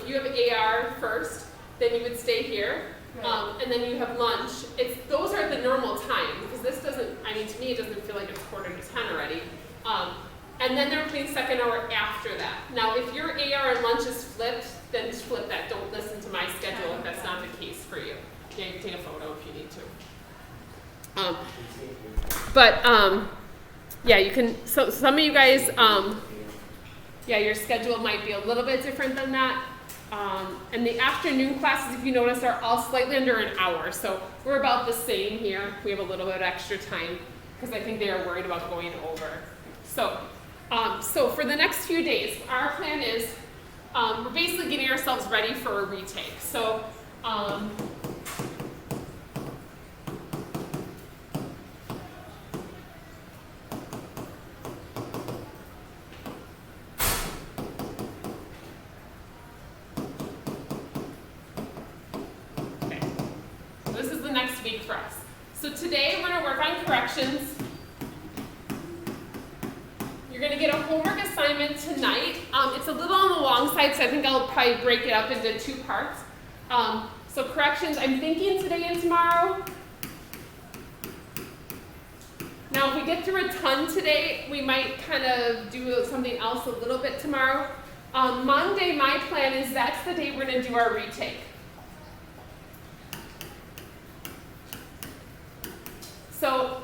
you have AR first, then you would stay here, and then you have lunch. Those are the normal time, because this doesn't, I mean, to me, it doesn't feel like it's 9:45 already. And then they're putting second hour after that. Now, if your AR and lunch is flipped, then just flip that. Don't listen to my schedule if that's not the case for you. Yeah, you can take a photo if you need to. Yeah, you can, so some of you guys, yeah, your schedule might be a little bit different than that. And the afternoon classes, if you notice, are all slightly under an hour. So we're about the same here. We have a little bit of extra time because I think they are worried about going over. So for the next few days, our plan is we're basically getting ourselves ready for a retake. So this is the next week for us. So today we're going to work on corrections. You're going to get a homework assignment tonight. It's a little on the long side, so I think I'll probably break it up into 2 parts. So corrections, I'm thinking today and tomorrow. Now, if we get through a ton today, we might kind of do something else a little bit tomorrow. Monday, my plan is that's the day we're going to do our retake. So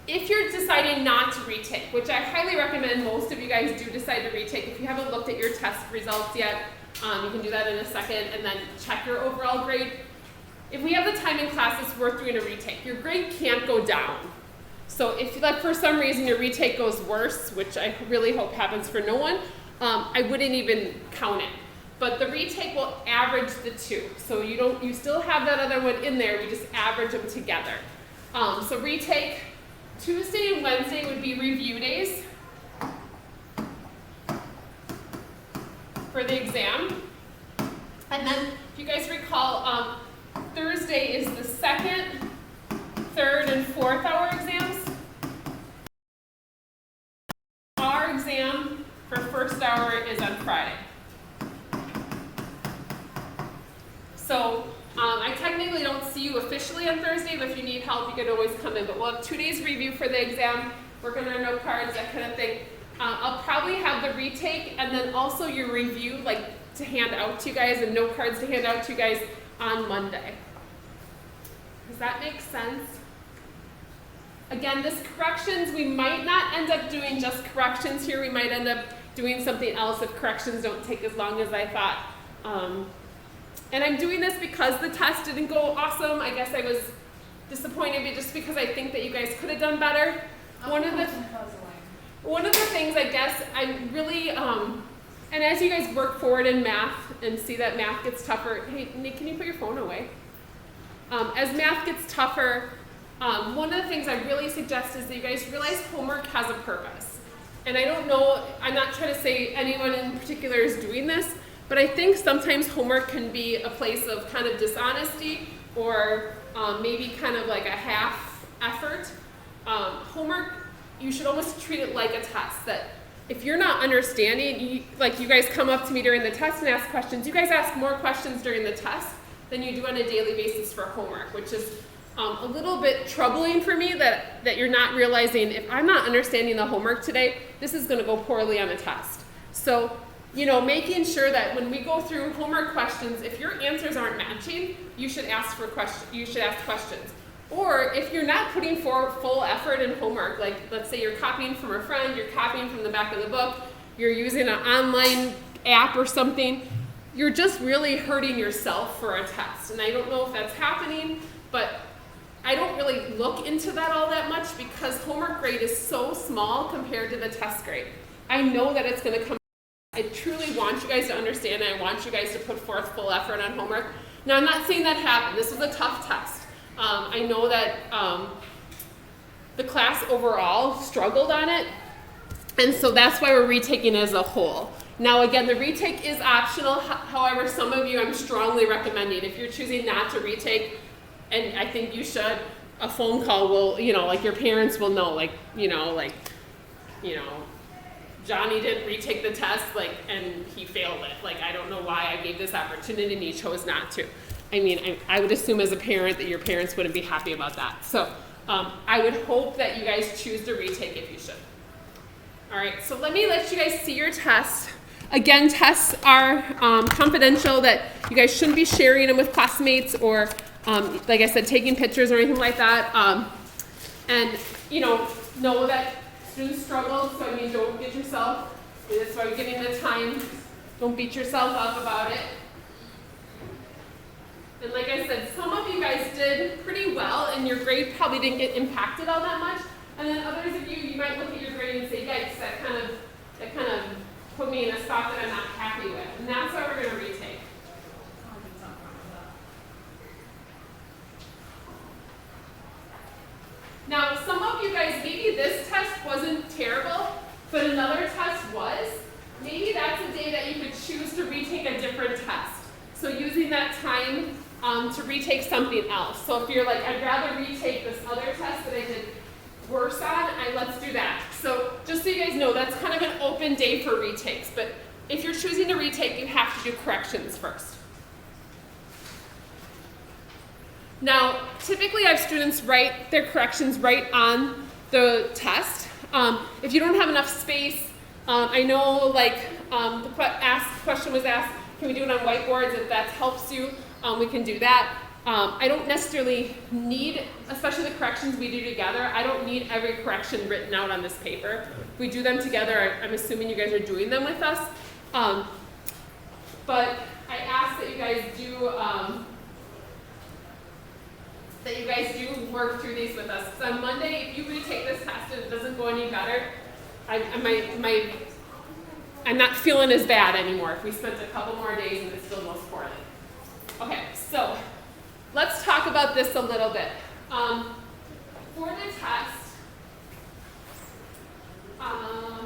if you're deciding not to retake, which I highly recommend most of you guys do decide to retake, if you haven't looked at your test results yet, you can do that in a second and then check your overall grade. If we have the time in class, it's worth doing a retake. Your grade can't go down. So if like, for some reason your retake goes worse, which I really hope happens for no one, I wouldn't even count it. But the retake will average the 2. So you still have that other one in there, we just average them together. So retake, Tuesday and Wednesday would be review days for the exam. And then, if you guys recall, Thursday is the 2nd, 3rd, and 4th hour exams. Our exam for first hour is on Friday. So, I technically don't see you officially on Thursday, but if you need help, you can always come in. But we'll have 2 days review for the exam, work on our note cards, that kind of thing. I'll probably have the retake and then also your review, like to hand out to you guys, and note cards to hand out to you guys on Monday. Does that make sense? Again, this corrections, we might not end up doing just corrections here. We might end up doing something else if corrections don't take as long as I thought. And I'm doing this because the test didn't go awesome. I guess I was disappointed, but just because I think that you guys could have done better. One of the things I guess I'm really, and as you guys work forward in math and see that math gets tougher, hey, Nick, can you put your phone away? As math gets tougher, one of the things I really suggest is that you guys realize homework has a purpose. And I don't know, I'm not trying to say anyone in particular is doing this, but I think sometimes homework can be a place of kind of dishonesty or maybe kind of like a half effort. Homework, you should almost treat it like a test, that if you're not understanding, like you guys come up to me during the test and ask questions, you guys ask more questions during the test than you do on a daily basis for homework, which is a little bit troubling for me that you're not realizing if I'm not understanding the homework today, this is going to go poorly on the test. So, you know, making sure that when we go through homework questions, if your answers aren't matching, you should ask questions. Or if you're not putting forth full effort in homework, like let's say you're copying from a friend, you're copying from the back of the book, you're using an online app or something, you're just really hurting yourself for a test. And I don't know if that's happening, but I don't really look into that all that much because homework grade is so small compared to the test grade. I know that it's going to come. I truly want you guys to understand, and I want you guys to put forth full effort on homework. Now, I'm not saying that happened. This was a tough test. I know that the class overall struggled on it, and so that's why we're retaking as a whole. Now, again, the retake is optional. However, some of you I'm strongly recommending. If you're choosing not to retake, and I think you should, a phone call will, like your parents will know, Johnny didn't retake the test, like, and he failed it. Like, I don't know why I gave this opportunity and he chose not to. I mean, I would assume as a parent that your parents wouldn't be happy about that. So I would hope that you guys choose to retake if you should. All right, so let you guys see your test. Again, tests are confidential, that you guys shouldn't be sharing them with classmates or, like I said, taking pictures or anything like that. And, know that students struggle, so I mean, don't get yourself, that's why we're giving the time, don't beat yourself up about it. And like I said, some of you guys did pretty well, and your grade probably didn't get impacted all that much. And then others of you might look at your grade and say, yikes, that kind of put me in a spot that I'm not happy with. And that's why we're going to retake. Now, some of you guys, maybe this test wasn't terrible, but another test was. Maybe that's a day that you could choose to retake a different test. So using that time to retake something else. So if you're like, I'd rather retake this other test that I did worse on, let's do that. So just so you guys know, that's kind of an open day for retakes. But if you're choosing to retake, you have to do corrections first. Now, typically I have students write their corrections right on the test. If you don't have enough space, I know like the question was asked, can we do it on whiteboards? If that helps you, we can do that. I don't necessarily need, especially the corrections we do together, I don't need every correction written out on this paper. If we do them together, I'm assuming you guys are doing them with us. But I ask that you guys do work through these with us. Because on Monday, if you retake this test and it doesn't go any better, I'm not feeling as bad anymore if we spent a couple more days and it still goes poorly. Okay, so let's talk about this a little bit. For the test, let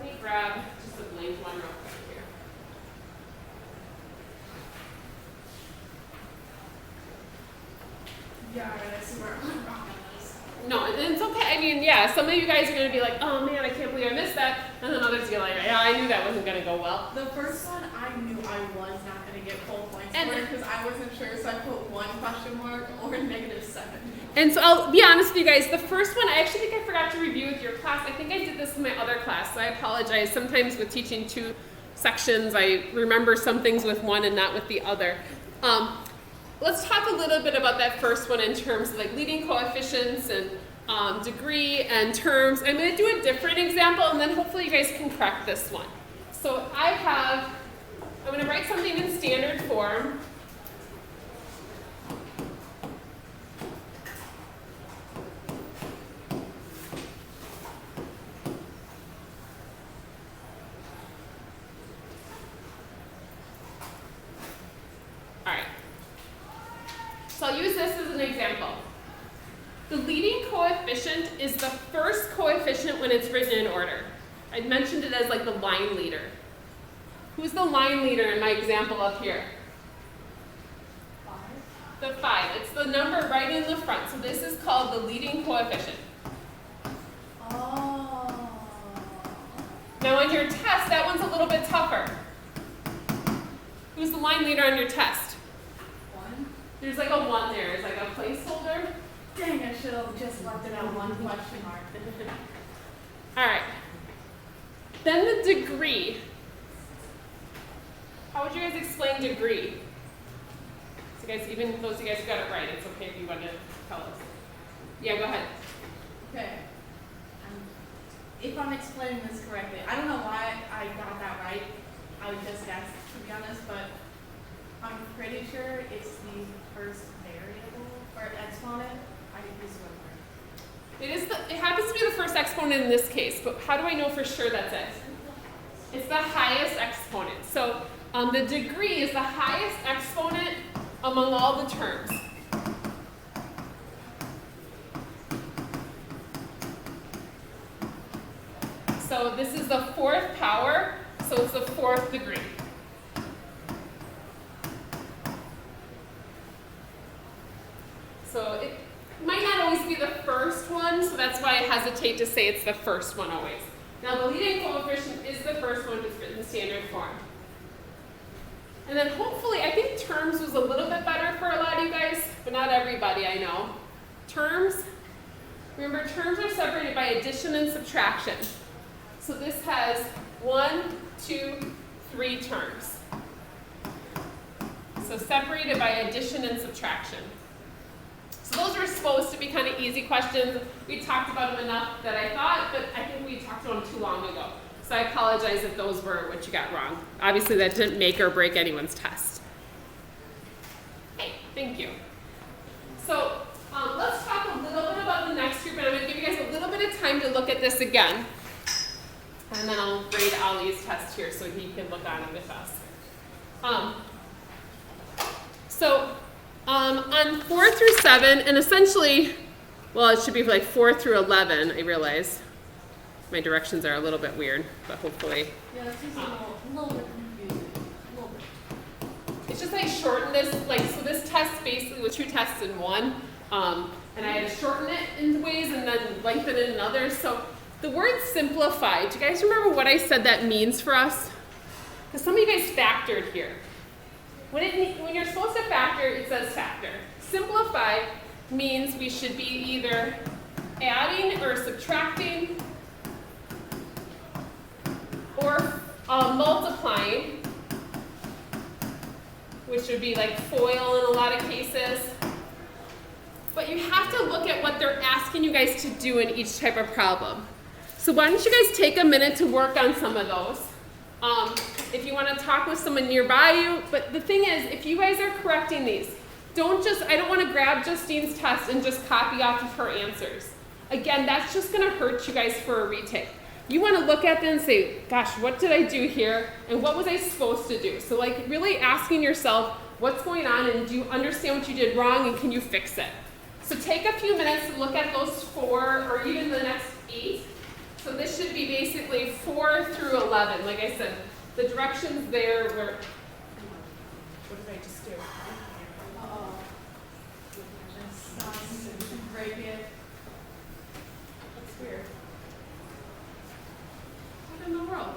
me grab just a blank one real quick here. Yeah, I see where I'm wrong. No, it's okay. I mean, yeah, some of you guys are going to be like, oh man, I can't believe I missed that. And then others are like, yeah, I knew that wasn't going to go well. The first one, I knew I was not going to get full points for it because I wasn't sure, so I put one question mark or -7. And so I'll be honest with you guys, the first one, I actually think I forgot to review with your class. I think I did this in my other class, so I apologize. Sometimes with teaching 2 sections, I remember some things with one and not with the other. Let's talk a little bit about that first one in terms of like leading coefficients and degree and terms. I'm going to do a different example and then hopefully you guys can correct this one. So I'm going to write something in standard form. So I'll use this as an example. The leading coefficient is the first coefficient when it's written in order. I mentioned it as like the line leader. Who's the line leader in my example up here? 5. The 5. It's the number right in the front. So this is called the leading coefficient. Oh. Now on your test, that one's a little bit tougher. Who's the line leader on your test? 1. There's like a 1 there. It's like a placeholder. Dang, I should have just left it at 1 question mark. All right. Then the degree. How would you guys explain degree? So guys, even those of you guys who got it right, it's okay if you want to tell us. Yeah, go ahead. Okay. If I'm explaining this correctly, I don't know why I got that right. I would just guess, to be honest, but I'm pretty sure it's the first variable or exponent. I didn't use the word. It happens to be the first exponent in this case, but how do I know for sure that's it? It's the highest exponent. So the degree is the highest exponent among all the terms. So this is the 4th power, so it's the 4th degree. So it might not always be the first one, so that's why I hesitate to say it's the first one always. Now the leading coefficient is the first one that's written in standard form. And then hopefully, I think terms was a little bit better for a lot of you guys, but not everybody, I know. Terms, remember terms are separated by addition and subtraction. So this has 1, 2, 3 terms. So separated by addition and subtraction. So those are supposed to be kind of easy questions. We talked about them enough that I thought, but I think we talked about them too long ago. So I apologize if those were what you got wrong. Obviously that didn't make or break anyone's test. Okay, thank you. So let's talk a little bit about the next group, and I'm going to give you guys a little bit of time to look at this again. And then I'll grade Ali's test here so he can look on it with us. On 4 through 7, and essentially, well, it should be like 4 through 11, I realize. My directions are a little bit weird, but hopefully. Yeah, that's just a little bit confusing. A little bit. It's just I shortened this, so this test basically was 2 tests in one, and I had to shorten it in ways and then lengthen it in others. So the word simplify, do you guys remember what I said that means for us? Because some of you guys factored here. When you're supposed to factor, it says factor. Simplify means we should be either adding or subtracting or multiplying, which would be like FOIL in a lot of cases. But you have to look at what they're asking you guys to do in each type of problem. So why don't you guys take a minute to work on some of those. If you want to talk with someone nearby you, but the thing is, if you guys are correcting these, I don't want to grab Justine's test and just copy off of her answers. Again, that's just going to hurt you guys for a retake. You want to look at them and say, gosh, what did I do here? And what was I supposed to do? So like really asking yourself, what's going on, and do you understand what you did wrong, and can you fix it? So take a few minutes to look at those 4 or even the next 8. So this should be basically 4 through 11. Like I said, the directions there were, what did I just do? Uh-oh. Break it. That's weird. What in the world?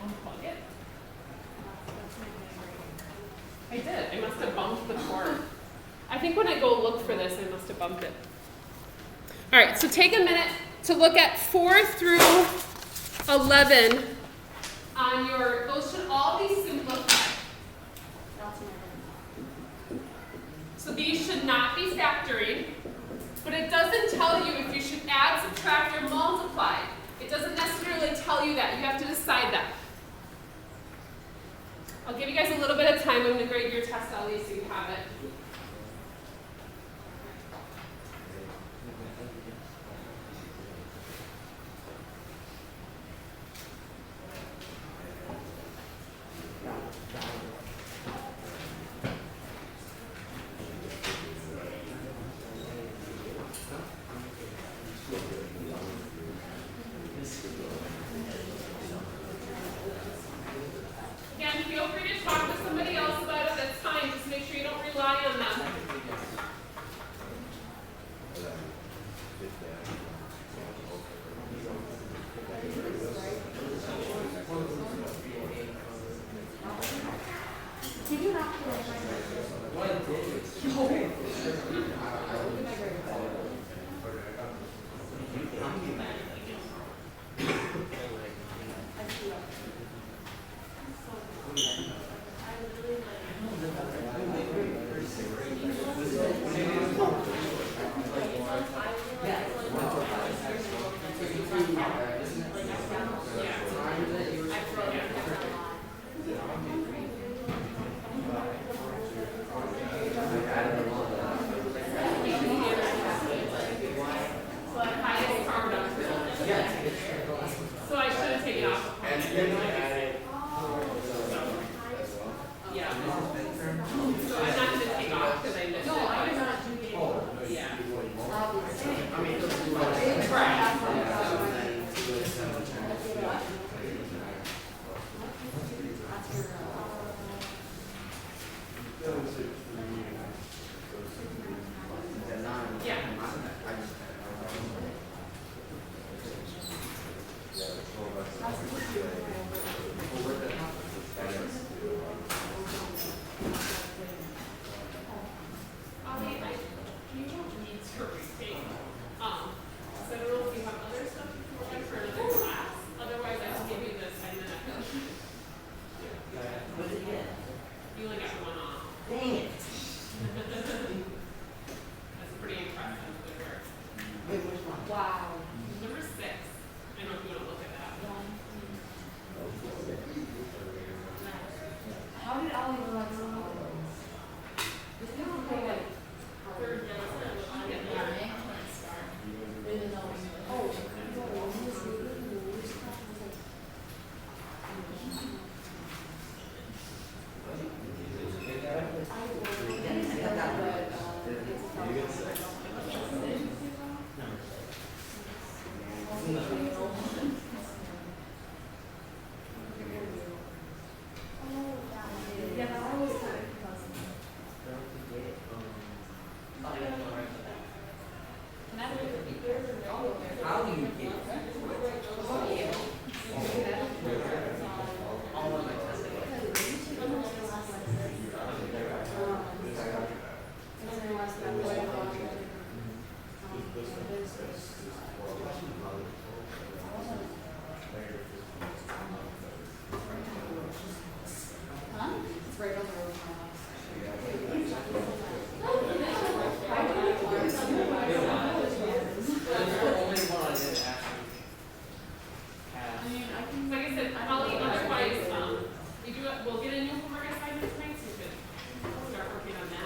Unplug it. I did. I must have bumped the cord. I think when I go look for this, I must have bumped it. All right, so take a minute to look at 4 through 11 on your, those should all be simplified. So these should not be factoring, but it doesn't tell you if you should add, subtract, or multiply. It doesn't necessarily tell you that. You have to decide that. I'll give you guys a little bit of time. I'm going to grade your test, Ali, so you have it. Again, feel free to talk to somebody else about it. That's fine. Just make sure you don't rely on them. So the highest power Yeah, that one was kind of confusing. How do you get all of my It's right on the road from my house. That's the only one I didn't actually pass. I mean, I can. Like I said, Holly, otherwise, we'll get a new homework assignment tonight, so you can start working on that.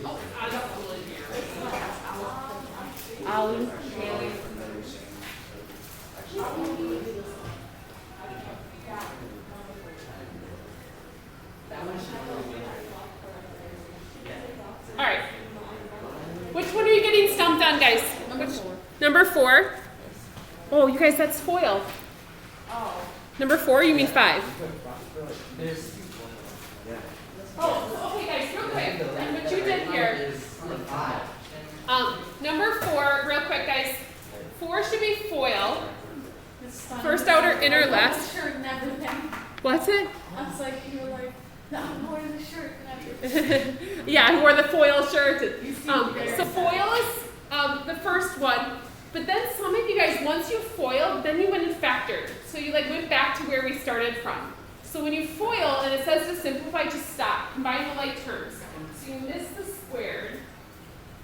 Oh, I don't really here. Ollie, Haley. All right. Which one are you getting stumped on, guys? Number 4. Oh, you guys, that's foil. Oh. Number 4, you mean 5. There's Oh, okay, guys, real quick. And what you did here, five. number 4, real quick, guys. 4 should be foil. It's funny. First outer, inner left. Shirt and everything. What's it? I was like, you were like, no, I'm wearing the shirt and everything. Yeah, I wore the foil shirt. You seem very So foil is the first one. But then some of you guys, once you foiled, then you went and factored. So you like went back to where we started from. So when you foil and it says to simplify, just stop. Combine the like terms. So you miss the squared.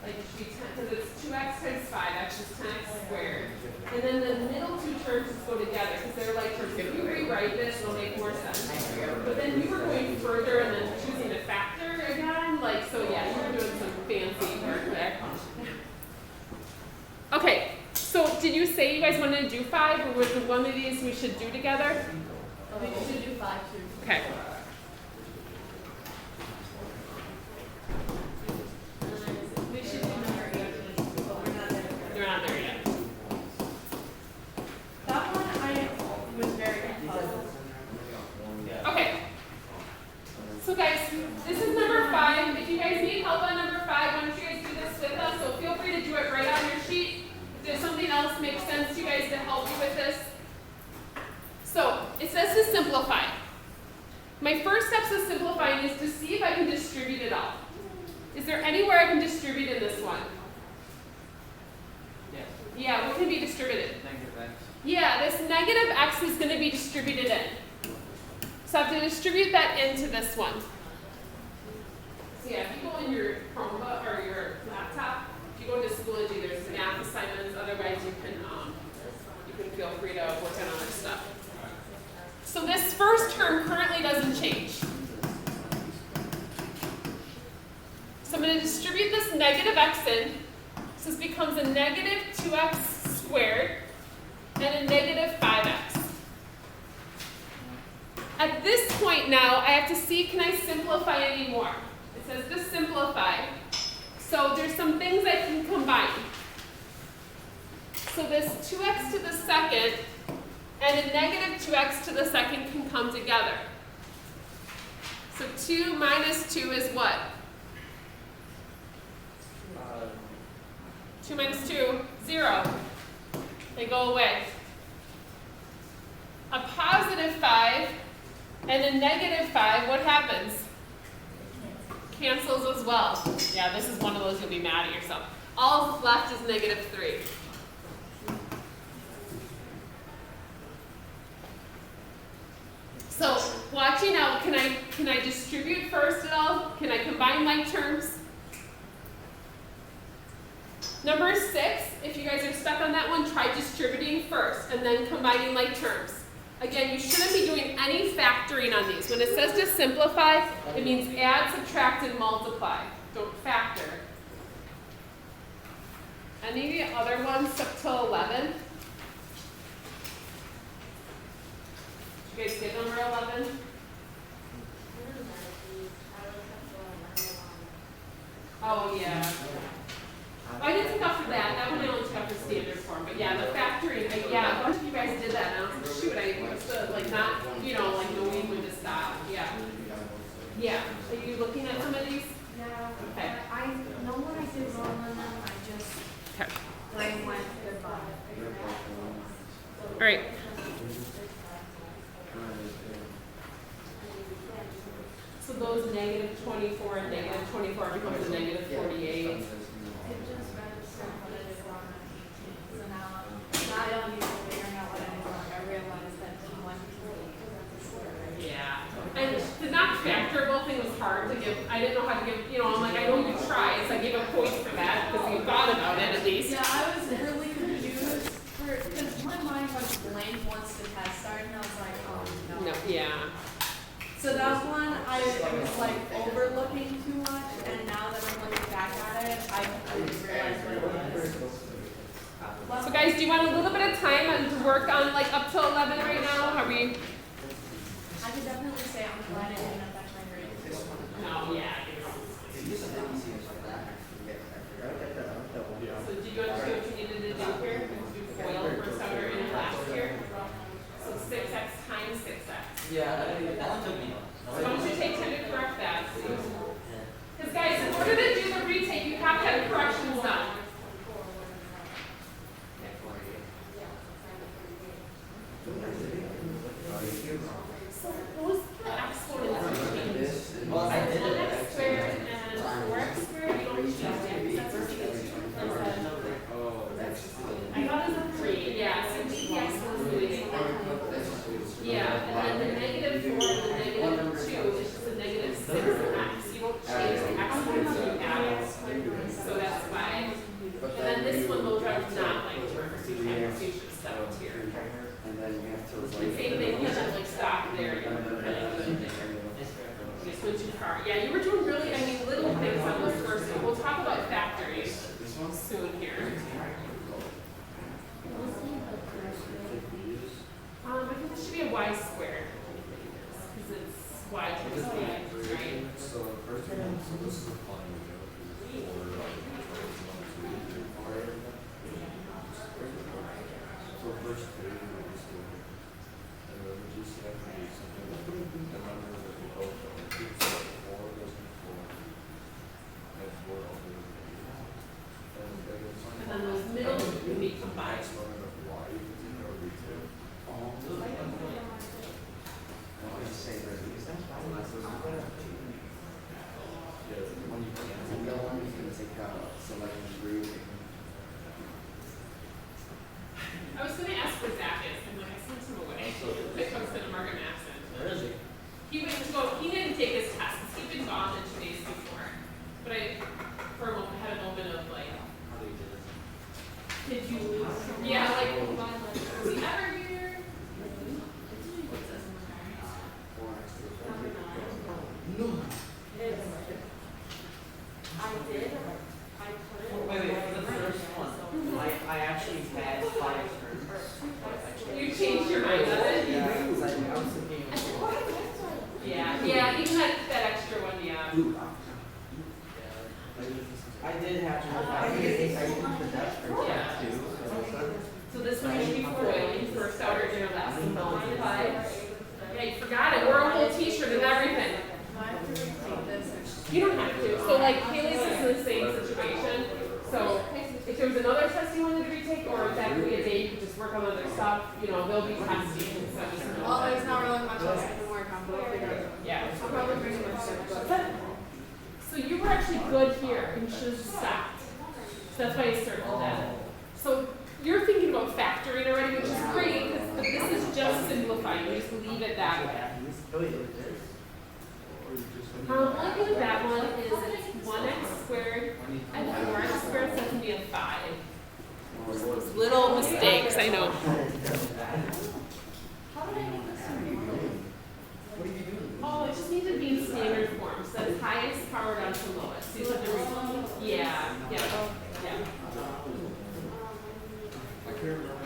Like it should be 10, because it's 2x times 5x is 10x squared. And then the middle two terms just go together because they're like terms. If you rewrite this, it'll make more sense. But then you were going further and then choosing a factor again. Like, so yeah, you were doing some fancy work there. Okay, so did you say you guys wanted to do 5, or was it one of these we should do together? We should do 5 too. Okay. We should do number 8, but we're not there. You're not there yet. That one I was very puzzled. Okay. So guys, this is number 5. If you guys need help on number 5, why don't you guys do this with us? So feel free to do it right on your sheet. If there's something else makes sense to you guys to help you with this. So it says to simplify. My first steps of simplifying is to see if I can distribute it all. Is there anywhere I can distribute in this one? Yes. Yeah, what can be distributed? Negative x. Yeah, this negative x is going to be distributed in. So I have to distribute that into this one. So yeah, if you go in your Chromebook or your laptop, if you go to Schoology, there's math assignments. Otherwise, you can feel free to work on other stuff. So this first term currently doesn't change. So I'm going to distribute this negative x in. So this becomes a negative 2x squared and a negative 5x. At this point now, I have to see, can I simplify any more? It says to simplify. So there's some things I can combine. So this 2x to the second and a negative 2x to the second can come together. So 2 minus 2 is what? 2 minus 2, 0. They go away. A positive 5 and a negative 5, what happens? Cancels as well. Yeah, this is one of those you'll be mad at yourself. All left is negative 3. So, watching out, can I distribute first at all? Can I combine like terms? Number 6, if you guys are stuck on that one, try distributing first and then combining like terms. Again, you shouldn't be doing any factoring on these. When it says to simplify, it means add, subtract, and multiply. Don't factor. Any of the other ones up till 11? Did you guys get number 11? Oh, yeah. I didn't take off for that. That one I only took off for standard form. But yeah, the factoring, yeah, a bunch of you guys did that. And I was like, shoot, I used to, like, not, you know, like, knowing when to stop. Yeah. Yeah. Are you looking at some of these? Yeah, Okay. I know what I did wrong on them, I just, Okay. brain went goodbye. All right. So those negative 24 and negative 24 becomes a negative 48. It just registered what I did wrong on 18. So now I don't need to figuring out what I did wrong. I realized that D1 Yeah. And the not factorable thing was hard to give. I didn't know how to give, you know, I'm like, I know you tried, so I gave a point for that because you thought about it at least. Yeah, I was really confused because my mind went blank once the test started and I was like, oh no. No, yeah. So that one I was like overlooking too much, and now that I'm looking back at it, I realize what it was. So guys, do you want a little bit of time to work on like up to 11 right now? Are we? I could definitely say I'm glad I didn't affect my grades. No, yeah. So do you understand what you needed to do here? Do FOIL for starter in last year. So 6x times 6x. Yeah, that one took me. So why don't you take 10 to correct that, please? Because guys, in order to do the retake, you have to have corrections done. So those exponents change. Well, I did it. 1x squared and 4x squared, you don't change that because that's what you get to. I got it as a 3, yeah, so the exponents doing yeah, and then the negative 4 and the negative 2 is just a negative 6x. You don't change the exponents you add it. So that's why. And then this one will drive not like term, so you should stop here. And same thing, you have to like stop there. Just went too far. Yeah, you were doing really, I mean, little things on this first one. We'll talk about factoring soon here. I think this should be a y squared. Because it's y times y, right? So first of all, so this is a fun so first page we just do, and then we just have to do something like the numbers that we both know. So 4 goes to 4, and 4 all goes to 8. And then those middle can be combined. That's one of y, you can go retail. I was going to ask for Zacchaeus, and like I sent him away. It comes to the Margaret Maxson. Where is he? He went to go, he didn't take his test. He'd been gone the 2 days before. But I, for a moment, had a moment of like, How do you do this? did you lose? Yeah, like, was he ever here? I did, I put it. Wait, for the first one, I actually had 5 turns. You changed your mind on it? Yeah, because I was thinking it was Yeah, even that extra one, yeah. I did have to. Yeah. So this one should be foiling for starter dinner last and on 5. Yeah, you forgot it. We're a whole t-shirt and everything. Do I have to retake this? You don't have to. So like Haley's is in the same situation. So if there was another test you wanted to retake or that could be a day you could just work on other stuff, you know, they'll be testing. So just know Well, that. there's not really much else I can work on, but we'll figure it out. Yeah. I'll probably bring my stuff. So you were actually good here and you should have stopped. So that's why I circled that. So you're thinking about factoring already, which is great, but this is just simplifying. You just leave it that way. Only thing with that one is it's 1x squared and 4x squared, so that can be a 5. Those little mistakes, I know. Oh, it just needs to be in standard form. So that's highest power down to lowest. So you have to yeah. I can't remember.